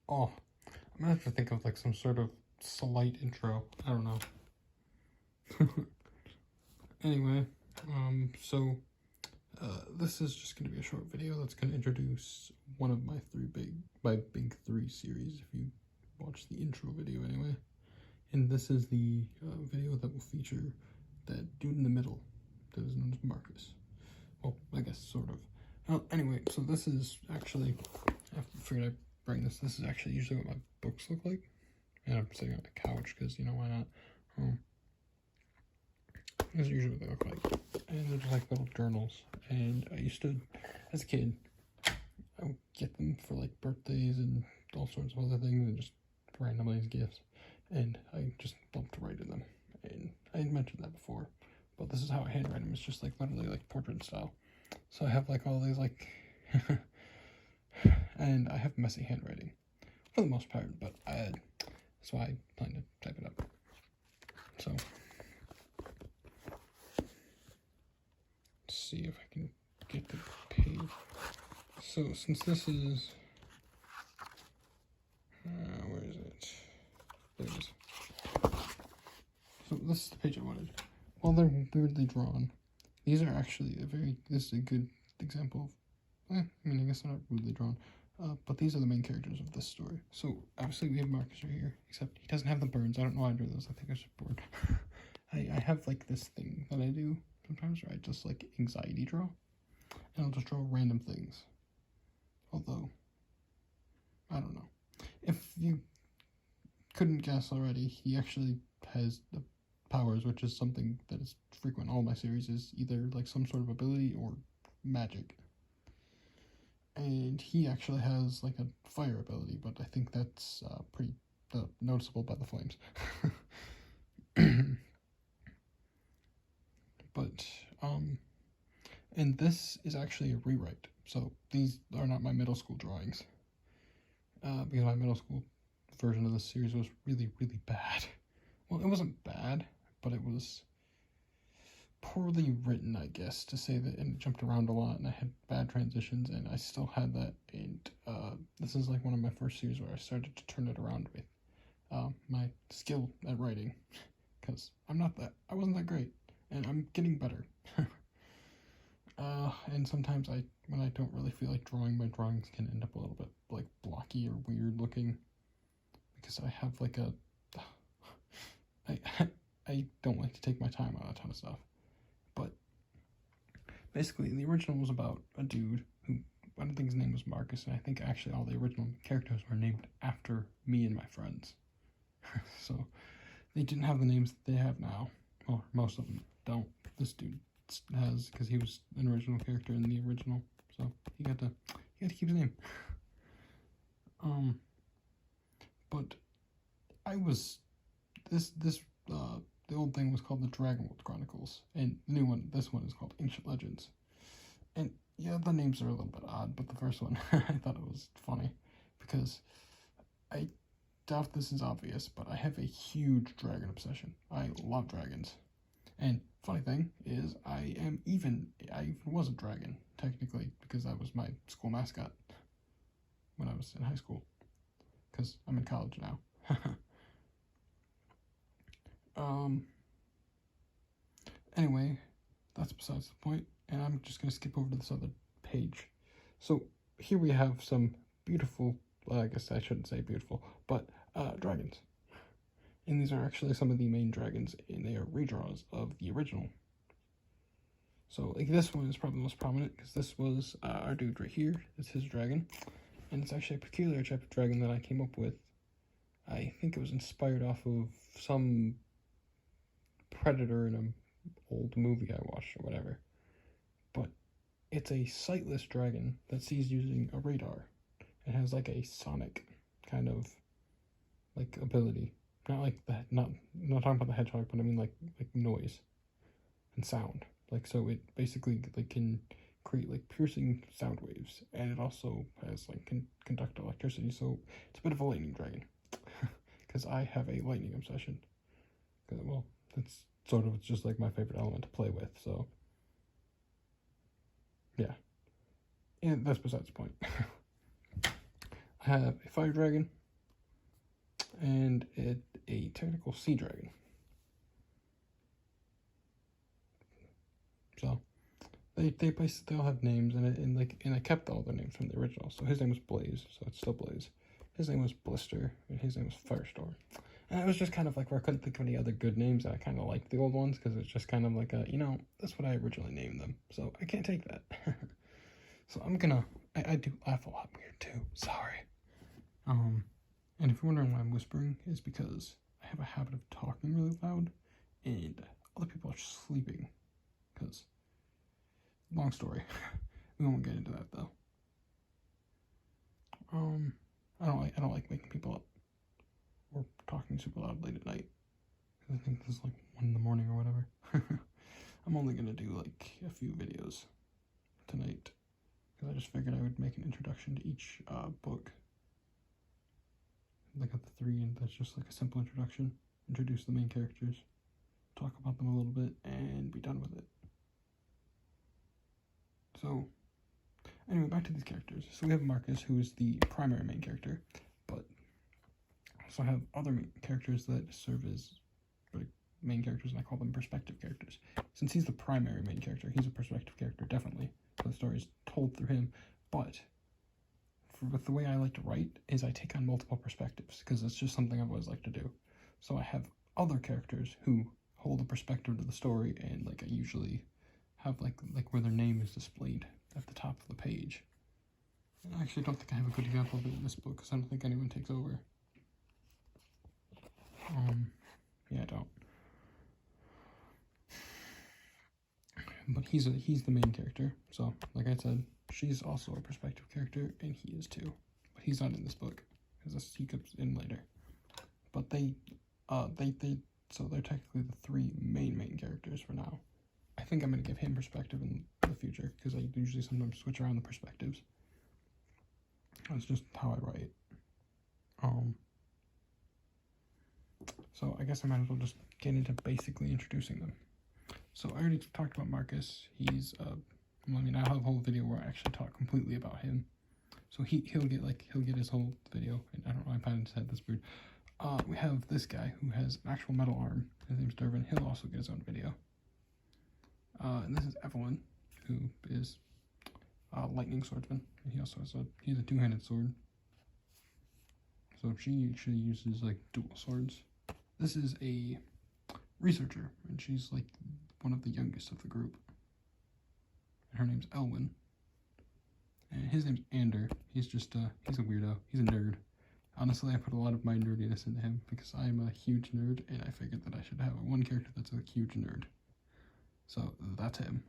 Oh, I'm gonna have to think of like some sort of slight intro. I don't know. Anyway, so this is just gonna be a short video that's gonna introduce one of my big three series. If you watch the intro video anyway, and this is the video that will feature that dude in the middle that is known as Marcus. Well, I guess sort of. Anyway, so this is actually, I figured I'd bring this. This is actually usually what my books look like. And I'm sitting on the couch because, you know, why not? This is usually what they look like. And they're just like little journals. And I used to, as a kid, I would get them for like birthdays and all sorts of other things and just randomly as gifts. And I just loved to write in them. And I had mentioned that before. But this is how I handwrite them. It's just like literally like portrait style. So I have like all these like, and I have messy handwriting for the most part, but that's why I plan to type it up. So, let's see if I can get the page. So since this is, where is it? There it is. So this is the page I wanted. Well, they're weirdly drawn. These are actually this is a good example of, I mean, I guess they're not weirdly drawn, but these are the main characters of this story. So, obviously we have Marcus right here, except he doesn't have the burns. I don't know why I drew those. I think I was just bored. I have, like, this thing that I do sometimes where I just, like, anxiety draw, and I'll just draw random things. Although, I don't know. If you couldn't guess already, he actually has the powers, which is something that is frequent in all my series, is either like some sort of ability or magic. And he actually has like a fire ability, but I think that's pretty noticeable by the flames. But and this is actually a rewrite, so these are not my middle school drawings, because my middle school version of this series was really bad. Well, it wasn't bad, but it was poorly written, I guess, to say that, and it jumped around a lot, and I had bad transitions, and I still had that, and this is like one of my first series where I started to turn it around with my skill at writing, because I wasn't that great, and I'm getting better. And sometimes when I don't really feel like drawing, my drawings can end up a little bit like blocky or weird looking, because I have like I don't like to take my time on a ton of stuff. But basically, the original was about a dude who, I don't think his name was Marcus, and I think actually all the original characters were named after me and my friends. So they didn't have the names that they have now. Well, most of them don't. This dude has, because he was an original character in the original, so he got to keep his name. But I was the old thing was called the Dragonwood Chronicles, and the new one, this one, is called Ancient Legends. And yeah, the names are a little bit odd, but the first one, I thought it was funny, because I doubt this is obvious, but I have a huge dragon obsession. I love dragons. And funny thing is, I even was a dragon, technically, because that was my school mascot when I was in high school, because I'm in college now. Anyway, that's besides the point, and I'm just going to skip over to this other page. So here we have some beautiful, I guess I shouldn't say beautiful, but dragons. And these are actually some of the main dragons, and they are redraws of the original. So like this one is probably the most prominent, because this was our dude right here. It's his dragon, and it's actually a peculiar type of dragon that I came up with. I think it was inspired off of some predator in an old movie I watched or whatever. But it's a sightless dragon that sees using a radar. It has like a sonic kind of like ability. Not like that, not talking about the hedgehog, but I mean like noise and sound. Like, so it basically like can create like piercing sound waves, and it also has like can conduct electricity. So it's a bit of a lightning dragon, because I have a lightning obsession. Well, that's sort of just like my favorite element to play with. So yeah, and that's besides the point. I have a fire dragon and a technical sea dragon. So they all have names, and I kept all their names from the original. So his name was Blaze, so it's still Blaze. His name was Blister, and his name was Firestorm. And it was just kind of like where I couldn't think of any other good names, and I kind of liked the old ones because it's just kind of like that's what I originally named them. So I can't take that. So I do laugh a lot weird too. Sorry. And if you're wondering why I'm whispering, it's because I have a habit of talking really loud, and other people are sleeping. Because, long story, we won't get into that though. I don't like waking people up or talking super loud late at night. I think this is like 1 in the morning or whatever. I'm only gonna do like a few videos tonight because I just figured I would make an introduction to each book. Like at the 3, and that's just like a simple introduction. Introduce the main characters, talk about them a little bit, and be done with it. So, anyway, back to these characters. So we have Marcus, who is the primary main character, but also have other main characters that serve as main characters, and I call them perspective characters. Since he's the primary main character, he's a perspective character, definitely. So the story is told through him, but with the way I like to write is I take on multiple perspectives, because it's just something I've always liked to do. So I have other characters who hold a perspective to the story, and like I usually have like where their name is displayed at the top of the page. And I actually don't think I have a good example of it in this book, because I don't think anyone takes over. Yeah, I don't. But he's the main character, so like I said, she's also a perspective character, and he is too. But he's not in this book, because he comes in later. But so they're technically the 3 main characters for now. I think I'm going to give him perspective in the future, because I usually sometimes switch around the perspectives. That's just how I write. So I guess I might as well just get into basically introducing them. So I already talked about Marcus. He's I have a whole video where I actually talk completely about him. So he'll get his whole video. And I don't know, I probably just had this weird. We have this guy who has an actual metal arm. His name's Durbin. He'll also get his own video. And this is Evelyn, who is a lightning swordsman. And he also has he's a 2-handed sword. So she actually uses like dual swords. This is a researcher, and she's like one of the youngest of the group. And her name's Elwyn. And his name's Ander. He's just he's a weirdo. He's a nerd. Honestly, I put a lot of my nerdiness into him because I'm a huge nerd, and I figured that I should have one character that's a huge nerd. So that's him.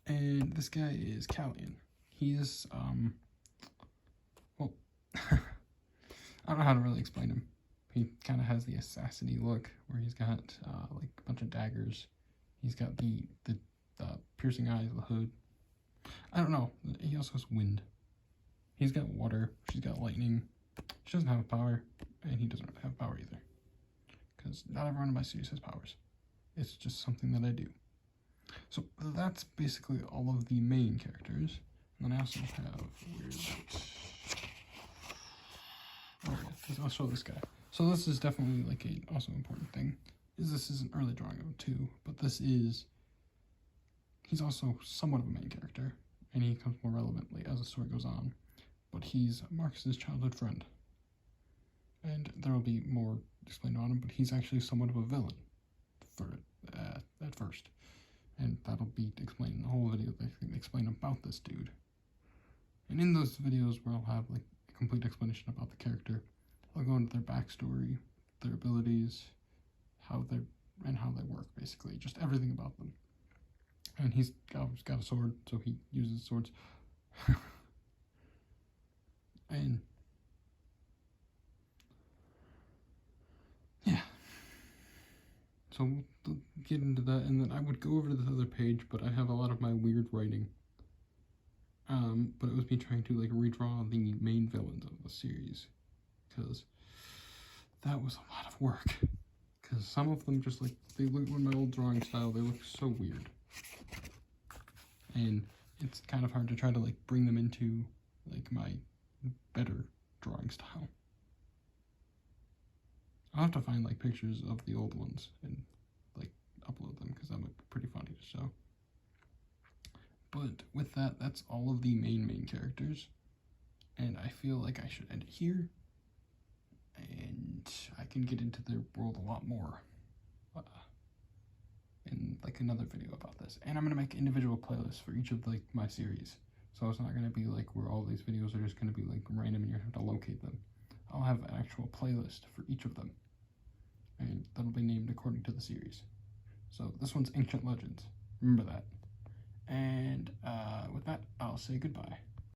And this guy is Callian. He's well, I don't know how to really explain him. He kind of has the assassin-y look, where he's got like a bunch of daggers. He's got the piercing eyes, the hood. I don't know. He also has wind. He's got water. She's got lightning. She doesn't have power, and he doesn't really have power either. Because not everyone in my series has powers. It's just something that I do. So that's basically all of the main characters. And then I also have I'll show this guy. So this is definitely like a also important thing. This is an early drawing of him too, but he's also somewhat of a main character, and he becomes more relevantly as the story goes on. But he's Marcus's childhood friend, and there will be more explained on him. But he's actually somewhat of a villain at first, and that'll be explained in the whole video. They can explain about this dude, and in those videos where I'll have like a complete explanation about the character, I'll go into their backstory, their abilities, how they work, basically, just everything about them. And he's got a sword, so he uses swords. And yeah, so we'll get into that, and then I would go over to this other page, but I have a lot of my weird writing. But it was me trying to like redraw the main villains of the series, because that was a lot of work. Because some of them just like, they look, in my old drawing style, they look so weird. And it's kind of hard to try to like bring them into like my better drawing style. I'll have to find like pictures of the old ones and like upload them because that would be pretty funny to show. But with that, that's all of the main characters, and I feel like I should end it here, and I can get into their world a lot more in like another video about this. And I'm gonna make individual playlists for each of like my series, so it's not gonna be like where all these videos are just gonna be like random and you have to locate them. I'll have an actual playlist for each of them, and that'll be named according to the series. So this one's Ancient Legends, remember that. And with that, I'll say goodbye.